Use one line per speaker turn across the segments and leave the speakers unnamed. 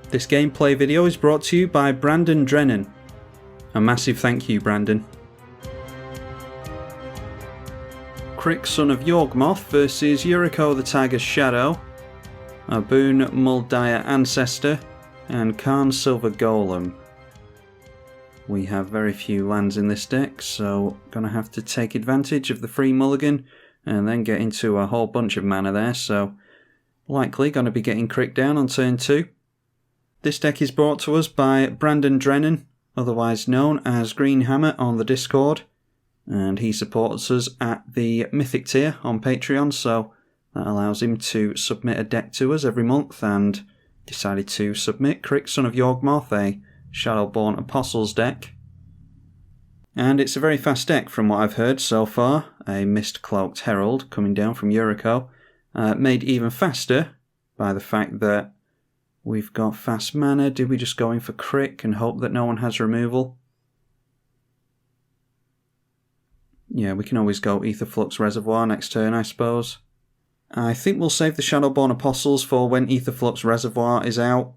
This gameplay video is brought to you by Brandon Drennan. A massive thank you, Brandon. Crick, son of Yawgmoth versus Yuriko the Tiger's Shadow, Obuun Daya Ancestor, and Karn Silver Golem. We have very few lands in this deck, so gonna have to take advantage of the free mulligan and then get into a whole bunch of mana there, so likely gonna be getting Crick down on turn 2. This deck is brought to us by Brandon Drennan, otherwise known as Green Hammer on the Discord, and he supports us at the Mythic tier on Patreon, so that allows him to submit a deck to us every month, and decided to submit Crick, son of Yawgmoth, a Shadowborn Apostles deck. And it's a very fast deck from what I've heard so far, a Mist-Cloaked Herald coming down from Yuriko, made even faster by the fact that we've got fast mana. Did we just go in for Crick and hope that no one has removal? Yeah, we can always go Aetherflux Reservoir next turn, I suppose. I think we'll save the Shadowborn Apostles for when Aetherflux Reservoir is out.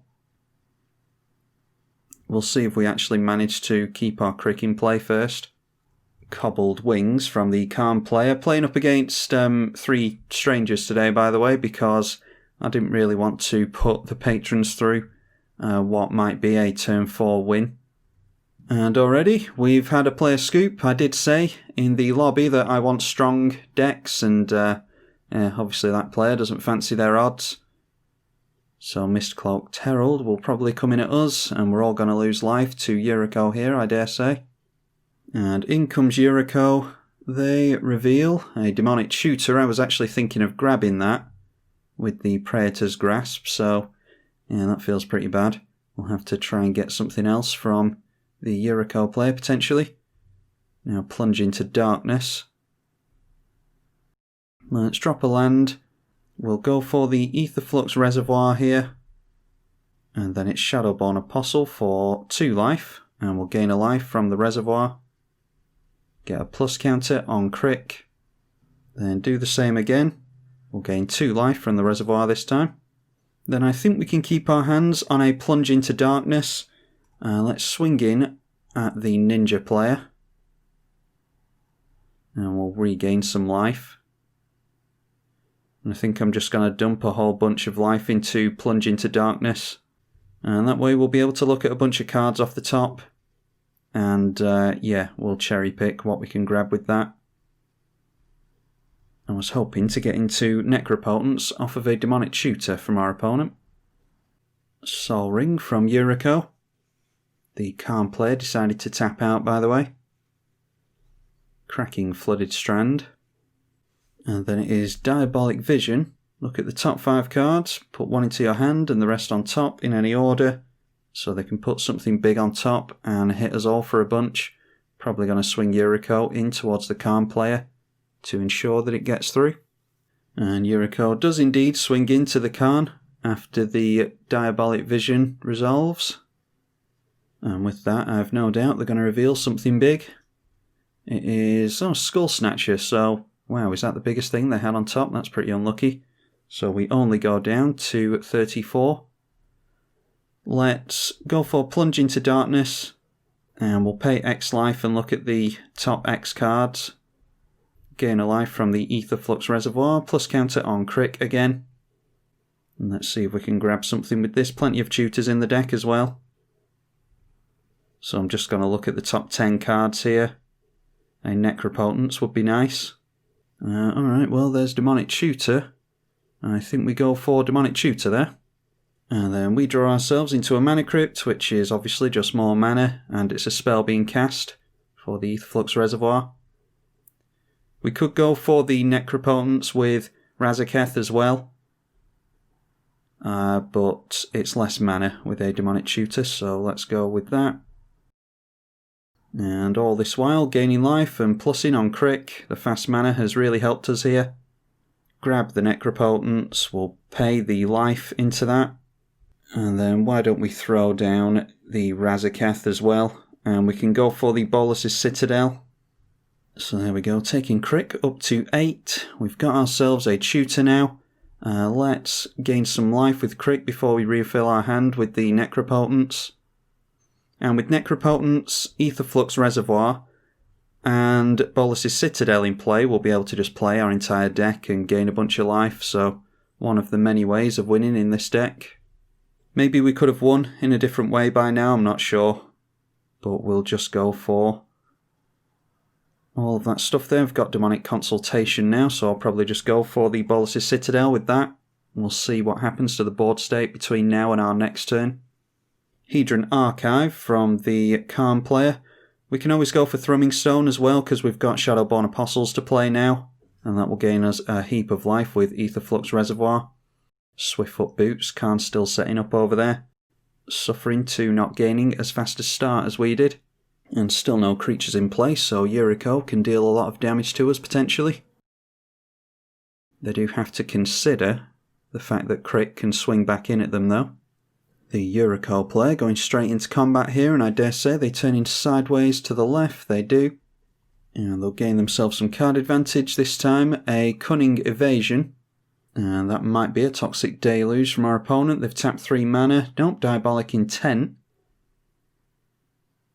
We'll see if we actually manage to keep our Crick in play first. Cobbled Wings from the Karn player, playing up against 3 strangers today, by the way, because I didn't really want to put the patrons through what might be a turn 4 win. And already we've had a player scoop. I did say in the lobby that I want strong decks, and obviously that player doesn't fancy their odds. So Mist-Cloaked Herald will probably come in at us, and we're all going to lose life to Yuriko here, I dare say. And in comes Yuriko. They reveal a Demonic Tutor. I was actually thinking of grabbing that with the Praetor's Grasp, so yeah, that feels pretty bad. We'll have to try and get something else from the Yuriko player, potentially. Now plunge into darkness. Let's drop a land. We'll go for the Aetherflux Reservoir here, and then it's Shadowborn Apostle for 2 life, and we'll gain a life from the reservoir. Get a plus counter on Crick, then do the same again. We'll gain 2 life from the reservoir this time. Then I think we can keep our hands on a plunge into darkness. Let's swing in at the ninja player. And we'll regain some life. And I think I'm just going to dump a whole bunch of life into plunge into darkness. And that way we'll be able to look at a bunch of cards off the top. And yeah, we'll cherry pick what we can grab with that. I was hoping to get into Necropotence off of a Demonic Tutor from our opponent. Sol Ring from Yuriko. The Karn player decided to tap out, by the way. Cracking Flooded Strand. And then it is Diabolic Vision. Look at the top 5 cards, put 1 into your hand and the rest on top in any order, so they can put something big on top and hit us all for a bunch. Probably going to swing Yuriko in towards the Karn player to ensure that it gets through. And Yuriko does indeed swing into the Karn after the Diabolic Vision resolves. And with that, I've no doubt they're going to reveal something big. It is Skull Snatcher, so wow, is that the biggest thing they had on top? That's pretty unlucky. So we only go down to 34. Let's go for Plunge into Darkness, and we'll pay X life and look at the top X cards. Gain a life from the Aetherflux Reservoir, plus counter on Crick again. And let's see if we can grab something with this. Plenty of tutors in the deck as well. So I'm just going to look at the top 10 cards here. A Necropotence would be nice. Alright, well there's Demonic Tutor. I think we go for Demonic Tutor there. And then we draw ourselves into a Mana Crypt, which is obviously just more mana, and it's a spell being cast for the Aetherflux Reservoir. We could go for the Necropotence with Razaketh as well, but it's less mana with a Demonic Tutor, so let's go with that. And all this while, gaining life and plussing on Crick. The fast mana has really helped us here. Grab the Necropotence, we'll pay the life into that. And then why don't we throw down the Razaketh as well. And we can go for the Bolas's Citadel. So there we go, taking Crick up to 8. We've got ourselves a tutor now. Let's gain some life with Crick before we refill our hand with the Necropotence. And with Necropotence, Aetherflux Reservoir, and Bolas's Citadel in play, we'll be able to just play our entire deck and gain a bunch of life, so one of the many ways of winning in this deck. Maybe we could have won in a different way by now, I'm not sure. But we'll just go for all of that stuff there. I've got Demonic Consultation now, so I'll probably just go for the Bolas's Citadel with that. We'll see what happens to the board state between now and our next turn. Hedron Archive from the Karn player. We can always go for Thrumming Stone as well because we've got Shadowborn Apostles to play now, and that will gain us a heap of life with Aetherflux Reservoir. Swiftfoot Boots, Karn still setting up over there. Suffering 2 not gaining as fast a start as we did. And still no creatures in place, so Yuriko can deal a lot of damage to us potentially. They do have to consider the fact that Crick can swing back in at them though. The Yuriko player going straight into combat here, and I dare say they turn into sideways to the left, they do. And they'll gain themselves some card advantage this time, a Cunning Evasion. And that might be a Toxic Deluge from our opponent. They've tapped 3 mana. Nope, Diabolic Intent.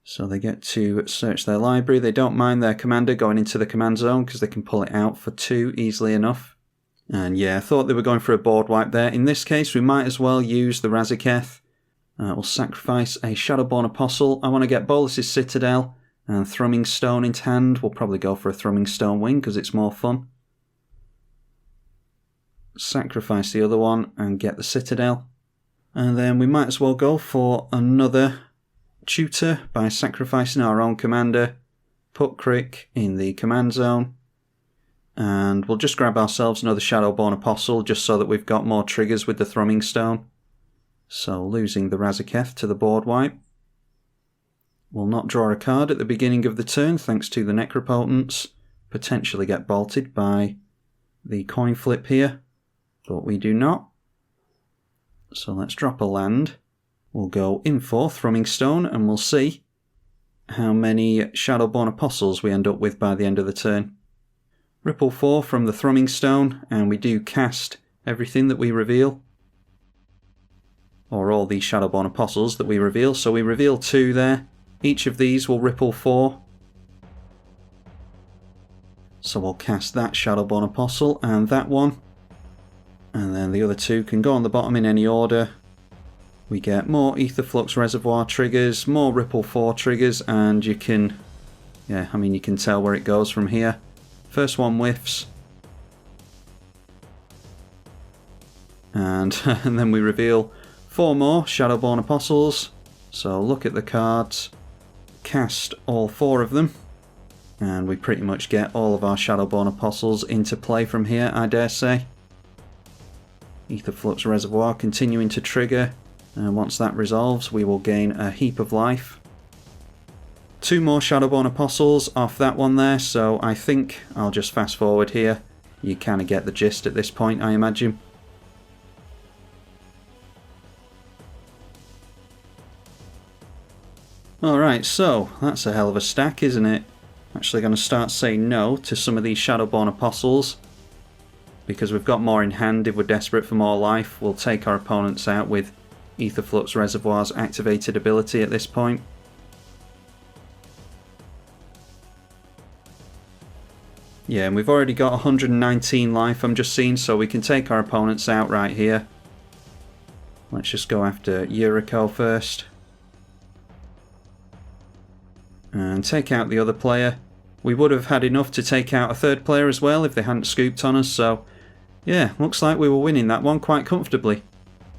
So they get to search their library. They don't mind their commander going into the command zone because they can pull it out for 2 easily enough. And yeah, I thought they were going for a board wipe there. In this case, we might as well use the Razaketh. We'll sacrifice a Shadowborn Apostle. I want to get Bolas's Citadel and Thrumming Stone into hand. We'll probably go for a Thrumming Stone wing because it's more fun. Sacrifice the other one and get the Citadel. And then we might as well go for another tutor by sacrificing our own commander. Put Crick in the command zone. And we'll just grab ourselves another Shadowborn Apostle just so that we've got more triggers with the Thrumming Stone. So losing the Razaketh to the board wipe. We'll not draw a card at the beginning of the turn thanks to the Necropotence. Potentially get bolted by the coin flip here, but we do not. So let's drop a land. We'll go in for Thrumming Stone and we'll see how many Shadowborn Apostles we end up with by the end of the turn. Ripple 4 from the Thrumming Stone, and we do cast everything that we reveal. Or all the Shadowborn Apostles that we reveal. So we reveal 2 there. Each of these will ripple 4. So we'll cast that Shadowborn Apostle and that one. And then the other 2 can go on the bottom in any order. We get more Aetherflux Reservoir triggers, more Ripple 4 triggers, and you can... yeah, I mean you can tell where it goes from here. First one whiffs. And then we reveal 4 more Shadowborn Apostles. So look at the cards. Cast all 4 of them. And we pretty much get all of our Shadowborn Apostles into play from here, I dare say. Aetherflux Reservoir continuing to trigger. And once that resolves, we will gain a heap of life. 2 more Shadowborn Apostles off that one there, so I think I'll just fast forward here. You kind of get the gist at this point, I imagine. Alright, so that's a hell of a stack, isn't it? Actually going to start saying no to some of these Shadowborn Apostles. Because we've got more in hand. If we're desperate for more life, we'll take our opponents out with Aetherflux Reservoir's activated ability at this point. Yeah, and we've already got 119 life, I'm just seeing, so we can take our opponents out right here. Let's just go after Yuriko first. And take out the other player. We would have had enough to take out a 3rd player as well if they hadn't scooped on us, so yeah, looks like we were winning that one quite comfortably.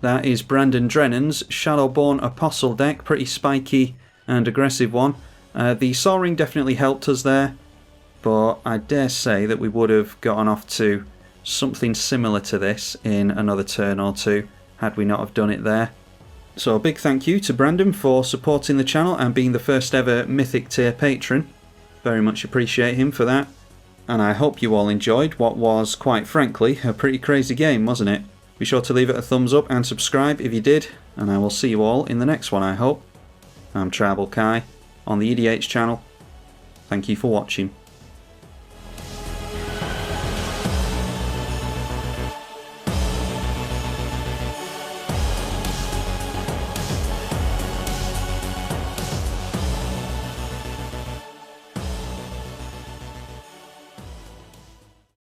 That is Brandon Drennan's Shadowborn Apostle deck, pretty spiky and aggressive one. The Sol Ring definitely helped us there, but I dare say that we would have gotten off to something similar to this in another turn or 2 had we not have done it there. So a big thank you to Brandon for supporting the channel and being the first ever Mythic tier patron. Very much appreciate him for that. And I hope you all enjoyed what was, quite frankly, a pretty crazy game, wasn't it? Be sure to leave it a thumbs up and subscribe if you did, and I will see you all in the next one, I hope. I'm tribalkai on the EDH channel. Thank you for watching.